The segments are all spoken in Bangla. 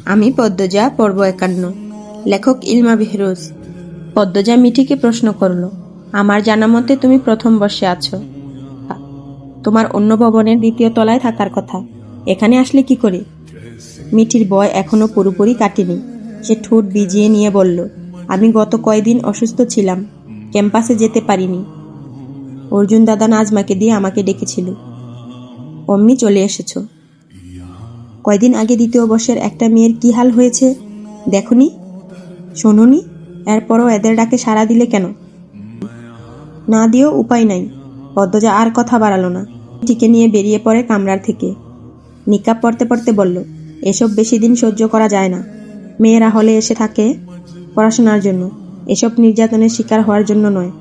আমি পদ্মজা, পর্ব 51। লেখক ইলমা বেহরোজ। পদ্মজা মিঠিকে প্রশ্ন করল, আমার জানা মতে তুমি প্রথম বর্ষে আছো। তোমার অন্য ভবনের দ্বিতীয় তলায় থাকার কথা, এখানে আসলে কি করে? মিঠির ভয় এখনো পুরোপুরি কাটেনি। সে ঠোঁট ভিজিয়ে নিয়ে বলল, আমি গত কয়দিন অসুস্থ ছিলাম, ক্যাম্পাসে যেতে পারিনি। অর্জুন দাদা নাজমাকে দিয়ে আমাকে ডেকেছিল। অমনি চলে এসেছো। কয়দিন আগে দ্বিতীয় বর্ষের একটা মেয়ের কি হাল হয়েছে দেখনি? শোনোনি? এরপরও এদের ডাকে সাড়া দিলে কেন? না দিয়েও উপায় নাই। পদ্মজা আর কথা বাড়ালো না, মিঠিকে নিয়ে বেরিয়ে পড়ে কামরার থেকে। নিকাব পড়তে পড়তে বলল, এসব বেশি দিন সহ্য করা যায় না। মেয়েরা হলে এসে থাকে পড়াশোনার জন্য, এসব নির্যাতনের শিকার হওয়ার জন্য নয়।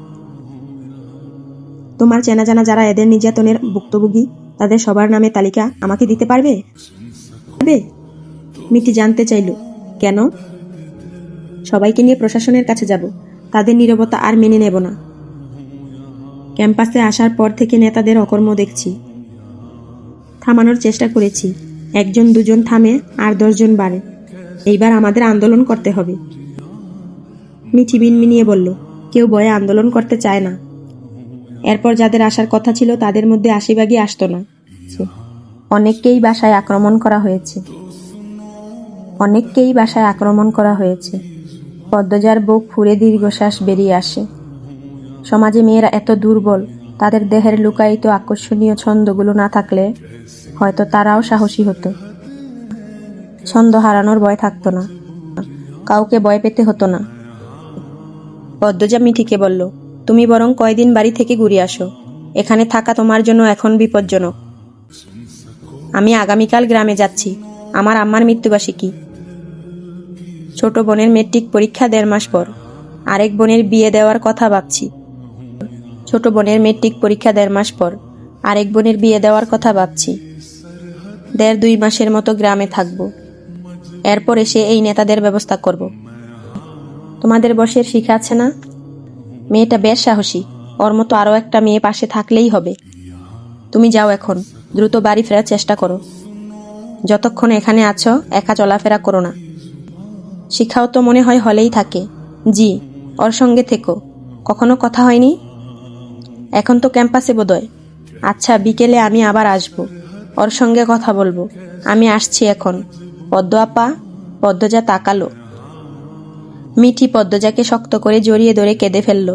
তোমার চেনা জানা যারা এদের নির্যাতনের ভুক্তভোগী, তাদের সবার নামে তালিকা আমাকে দিতে পারবে? মিঠি জানতে চাইল, কেন? সবাইকে নিয়ে প্রশাসনের কাছে যাব, তাদের নীরবতা আর মেনে নেব না। ক্যাম্পাসে আসার পর থেকে নেতাদের অকর্ম দেখছি। থামানোর চেষ্টা করেছি, একজন দুজন থামে আর 10 জন বাড়ে। এইবার আমাদের আন্দোলন করতে হবে। মিঠি মিনমিনিয়ে বলল, কেউ ভয়ে আন্দোলন করতে চায় না। এরপর যাদের আসার কথা ছিল তাদের মধ্যে 80 ভাগই আসতো না। অনেককেই বাসায় আক্রমণ করা হয়েছে। পদ্মজার বুক ফুঁড়ে দীর্ঘশ্বাস বেরিয়ে আসে। সমাজে মেয়েরা এত দুর্বল, তাদের দেহের লুকায়িত আকর্ষণীয় ছন্দগুলো না থাকলে হয়তো তারাও সাহসী হতো। ছন্দ হারানোর ভয় থাকতো না, কাউকে ভয় পেতে হতো না। পদ্মজা মিঠিকে বলল, তুমি বরং কয়দিন বাড়ি থেকে ঘুরে আসো, এখানে থাকা তোমার জন্য এখন বিপজ্জনক। আমি আগামীকাল গ্রামে যাচ্ছি, আমার আম্মার মৃত্যুবার্ষিকী। ছোট বোনের মেট্রিক পরীক্ষা 1.5 মাস পর, আরেক বোনের বিয়ে দেওয়ার কথা ভাবছি। 1.5-2 মাসের মতো গ্রামে থাকবো, এরপর এসে এই নেতাদের ব্যবস্থা করব। তোমাদের বর্ষের শিখা আছে না? মেয়েটা বেশ সাহসী, ওর মতো আরও একটা মেয়ে পাশে থাকলেই হবে। তুমি যাও এখন, দ্রুত বাড়ি ফেরার চেষ্টা করো। যতক্ষণ এখানে আছো একা চলাফেরা করো না। শিখাও তো মনে হয় হলেই থাকে। জি, ওর সঙ্গে থেকো। কখনো কথা হয়নি? এখন তো ক্যাম্পাসে বোধহয়। আচ্ছা, বিকেলে আমি আবার আসবো, ওর সঙ্গে কথা বলবো। আমি আসছি এখন। পদ্ম আপা। পদ্মজা তাকালো। মিঠি পদ্মজাকে শক্ত করে জড়িয়ে ধরে কেঁদে ফেলল।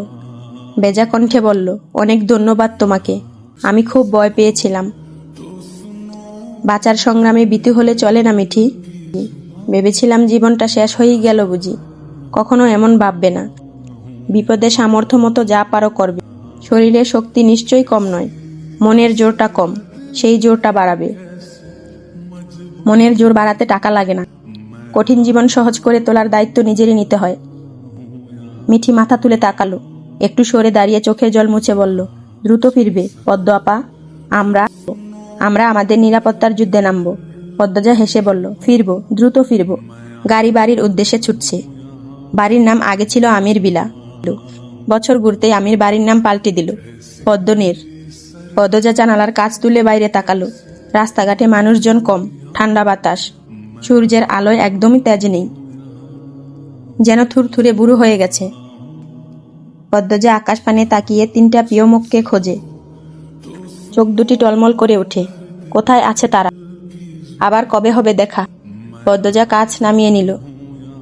বেজা কণ্ঠে বলল, অনেক ধন্যবাদ তোমাকে, আমি খুব ভয় পেয়েছিলাম। বাঁচার সংগ্রামে ভীতু হলে চলে না মিঠি। ভেবেছিলাম জীবনটা শেষ হয়েই গেল বুঝি। কখনো এমন ভাববে না। বিপদে সামর্থ্য মতো যা পারো করবে। শরীরের শক্তি নিশ্চয়ই কম নয়, মনের জোরটা কম, সেই জোরটা বাড়াবে। মনের জোর বাড়াতে টাকা লাগে না, কঠিন জীবন সহজ করে তোলার দায়িত্ব নিজেরই নিতে হয়। মিঠি মাথা তুলে তাকালো, একটু সরে দাঁড়িয়ে চোখের জল মুছে বলল, দ্রুত ফিরবে পদ্ম আপা। আমরা আমাদের নিরাপত্তার যুদ্ধে নামব। পদ্মজা হেসে বলল, ফিরবো, দ্রুত ফিরবো। গাড়ি বাড়ির উদ্দেশ্যে ছুটছে। বাড়ির নাম আগে ছিল আমির বিলা, বছর ঘুরতেই আমির বাড়ির নাম পাল্টে দিল পদ্মনীর। পদ্মজা জানালার কাচ তুলে বাইরে তাকালো। রাস্তাঘাটে মানুষজন কম, ঠান্ডা বাতাস, সূর্যের আলোয় একদমই তেজ নেই, যেন থুরথুরে বুড়ো হয়ে গেছে। পদ্মজা আকাশ পানে তাকিয়ে 3টা প্রিয় মুখকে খোঁজে। চোখ দুটি টলমল করে ওঠে। কোথায় আছে তারা? আবার কবে হবে দেখা? পদ্মজা কাছ নামিয়ে নিল,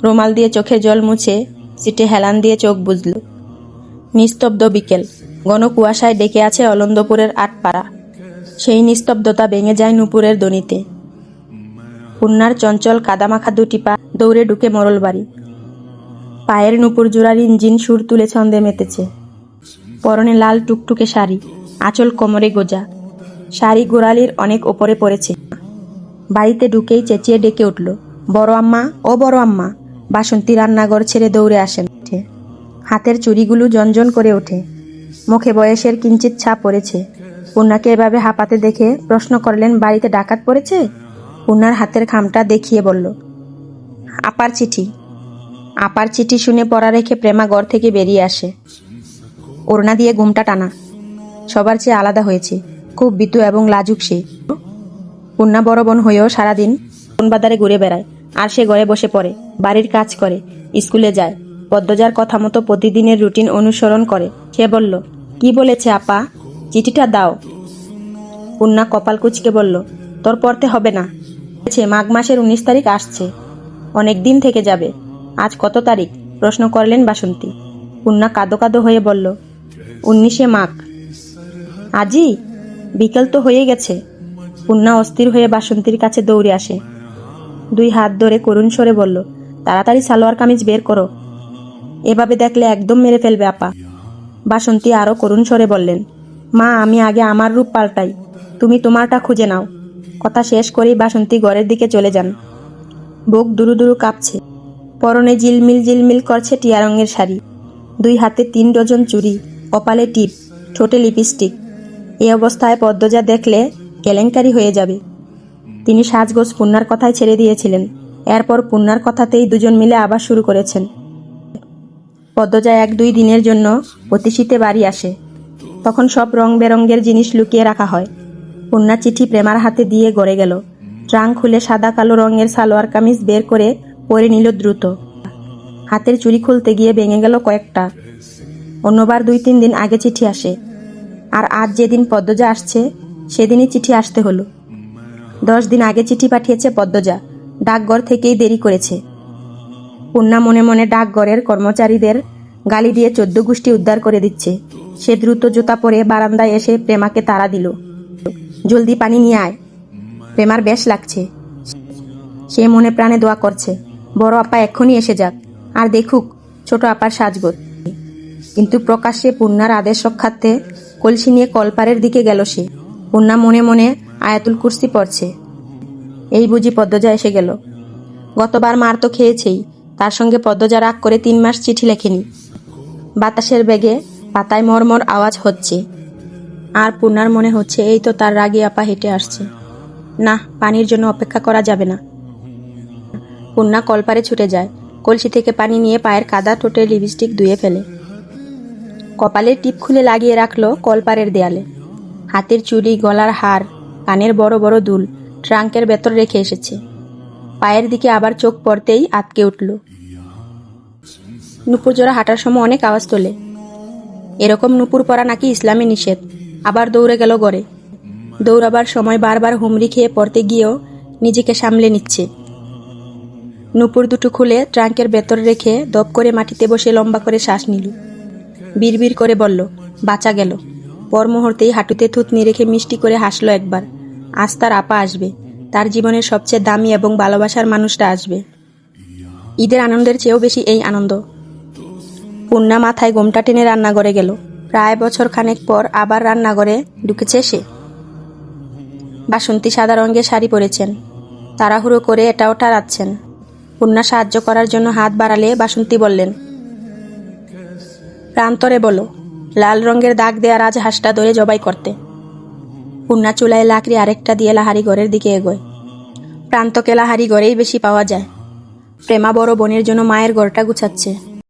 রুমাল দিয়ে চোখে জল মুছে সিটে হেলান দিয়ে চোখ বুজল। নিস্তব্ধ বিকেল, ঘন কুয়াশায় ডেকে আছে অলন্দপুরের 8 পাড়া। সেই নিস্তব্ধতা ভেঙে যায় নূপুরের ধ্বনিতে। পূর্ণার চঞ্চল কাদামাখা 2টি পা দৌড়ে ঢুকে মরল বাড়ি। পায়ের নূপুর জোড়ার ইঞ্জিন সুর তুলে ছন্দে মেতেছে। পরনে লাল টুকটুকে শাড়ি, আঁচল কোমরে গোজা। শাড়ি গোড়ালির অনেক ওপরে পড়েছে। বাড়িতে ঢুকেই চেঁচিয়ে ডেকে উঠল, বড় আম্মা, ও বড় আম্মা। বাসন্তী রান্নাঘর ছেড়ে দৌড়ে আসেন। হাতের চুড়িগুলো জনজন করে ওঠে। মুখে বয়সের কিঞ্চিত ছাপ পড়েছে। পূর্ণাকে এভাবে হাঁপাতে দেখে প্রশ্ন করলেন, বাড়িতে ডাকাত পড়েছে? পূর্ণার হাতের খামটা দেখিয়ে বলল, আপার চিঠি শুনে পড়া রেখে প্রেমা ঘর থেকে বেরিয়ে আসে। ওড়না দিয়ে ঘুমটা টানা, সবার চেয়ে আলাদা হয়েছে, খুব ভীতু এবং লাজুক সে। পূর্ণা বড় বোন হয়েও সারাদিন কোন বাজারে ঘুরে বেড়ায়, আর সে ঘরে বসে পড়ে, বাড়ির কাজ করে, স্কুলে যায়, পদ্মজার কথা মতো প্রতিদিনের রুটিন অনুসরণ করে। সে বলল, কি বলেছে আপা? চিঠিটা দাও। পূর্ণা কপাল কুঁচকে বলল, তোর পড়তে হবে না। মাঘ মাসের 19 তারিখ আসছে, অনেক দিন থেকে যাবে। আজ কত তারিখ? প্রশ্ন করলেন বাসন্তী। পূর্ণা কাঁদো কাঁদো হয়ে বলল, 19শে মাঘ। আজই? বিকেল তো হয়ে গেছে। পূর্ণা অস্থির হয়ে বাসন্তীর কাছে দৌড়ে আসে, 2 হাত ধরে করুণ স্বরে বলল, তাড়াতাড়ি সালোয়ার কামিজ বের করো, এভাবে দেখলে একদম মেরে ফেলবে আপা। বাসন্তী আরো করুণ স্বরে বললেন, মা, আমি আগে আমার রূপ পাল্টাই, তুমি তোমারটা খুঁজে নাও। কথা শেষ করেই বাসন্তী ঘরের দিকে চলে যান। বুক দুরু দুরু কাঁপছে, পরনে ঝিলমিল ঝিলমিল করছে টিয়া রঙের শাড়ি, 2 হাতে 3 ডজন চুড়ি, কপালে টিপ, ঠোঁটে লিপস্টিক। এই অবস্থায় পদ্মজা দেখলে কেলেঙ্কারি হয়ে যাবে। তিনি সাজগোজ পূর্ণার কথায় ছেড়ে দিয়েছিলেন, এরপর পূর্ণার কথাতেই দুজন মিলে আবার শুরু করেছেন। পদ্মজা 1-2 দিনের জন্য অতি শীতে বাড়ি আসে, তখন সব রং বেরঙের জিনিস লুকিয়ে রাখা হয়। পূর্ণা চিঠি প্রেমার হাতে দিয়ে গড়ে গেল, ট্রাঙ্ক খুলে সাদা কালো রঙের সালোয়ার কামিজ বের করে পরে নিল দ্রুত। হাতের চুড়ি খুলতে গিয়ে ভেঙে গেল কয়েকটা। অন্যবার 2-3 দিন আগে চিঠি আসে, আর আজ যেদিন পদ্মজা আসছে সেদিনই চিঠি আসতে হলো। 10 দিন আগে চিঠি পাঠিয়েছে পদ্মজা, ডাকঘর থেকেই দেরি করেছে। পূর্ণা মনে মনে ডাকঘরের কর্মচারীদের গালি দিয়ে 14 গোষ্ঠী উদ্ধার করে দিচ্ছে। সে দ্রুত জুতা পরে বারান্দায় এসে প্রেমাকে তাড়া দিল, জলদি পানি নিয়ে আয়, প্রেমার বেশ লাগছে। সে মনে প্রাণে দোয়া করছে, বড় আপা এক্ষুনি এসে যাক, আর দেখুক ছোট আপার সাজগোজ। কিন্তু প্রকাশ্যে পূর্ণার আদেশ রক্ষার্থে কলসি নিয়ে কলপারের দিকে গেল সে। পূর্ণা মনে মনে আয়াতুল কুরসি পড়ছে। এই বুঝি পদ্মজা এসে গেল। গতবার মার তো খেয়েছেই, তার সঙ্গে পদ্মজা রাগ করে 3 মাস চিঠি লেখেনি। বাতাসের বেগে পাতায় মরমর আওয়াজ হচ্ছে, আর পূর্ণার মনে হচ্ছে এই তো তার রাগী আপা হেঁটে আসছে। না, পানির জন্য অপেক্ষা করা যাবে না। পূর্ণা কলপারে ছুটে যায়, কলসি থেকে পানি নিয়ে পায়ের কাদা, ঠোঁটে লিপস্টিক ধুয়ে ফেলে, কপালের টিপ খুলে লাগিয়ে রাখলো কলপারের দেয়ালে। হাতের চুড়ি, গলার হার, কানের বড় বড় দুল ট্রাঙ্কের ভেতর রেখে এসেছে। পায়ের দিকে আবার চোখ পড়তেই আটকে উঠল। নুপুর জোড়া হাঁটার সময় অনেক আওয়াজ তোলে, এরকম নুপুর পরা নাকি ইসলামে নিষেধ। আবার দৌড়ে গেল ঘরে। দৌড়াবার সময় বারবার হুমড়ি খেয়ে পড়তে গিয়েও নিজেকে সামলে নিচ্ছে। নুপুর দুটো খুলে ট্রাঙ্কের ভেতর রেখে দপ করে মাটিতে বসে লম্বা করে শ্বাস নিল। বিড়বিড় করে বলল, বাঁচা গেল। পর মুহূর্তেই হাঁটুতে থুতনি রেখে মিষ্টি করে হাসল একবার। আজ তার আপা আসবে, তার জীবনের সবচেয়ে দামি এবং ভালোবাসার মানুষটা আসবে। ঈদের আনন্দের চেয়েও বেশি এই আনন্দ। পূর্ণা মাথায় গোমটা টেনে রান্নাঘরে গেল। প্রায় বছর খানেক পর আবার রান্নাঘরে ঢুকেছে সে। বাসন্তী সাদা রঙের শাড়ি পরেছেন, তাড়াহুড়ো করে এটা ওটা রাখছেন। পূর্ণা সাহায্য করার জন্য হাত বাড়ালে বাসন্তী বললেন, প্রান্তরে বলো, লাল রঙের দাগ দেয়া রাজহাঁসটা ধরে জবাই করতে। পূর্ণা চুলায় লাকড়ি আরেকটা দিয়ে লাহারি ঘরের দিকে এগোয়। প্রান্তকে লাহারি ঘরেই বেশি পাওয়া যায়। প্রেমা বড় বোনের জন্য মায়ের ঘরটা গুছাচ্ছে।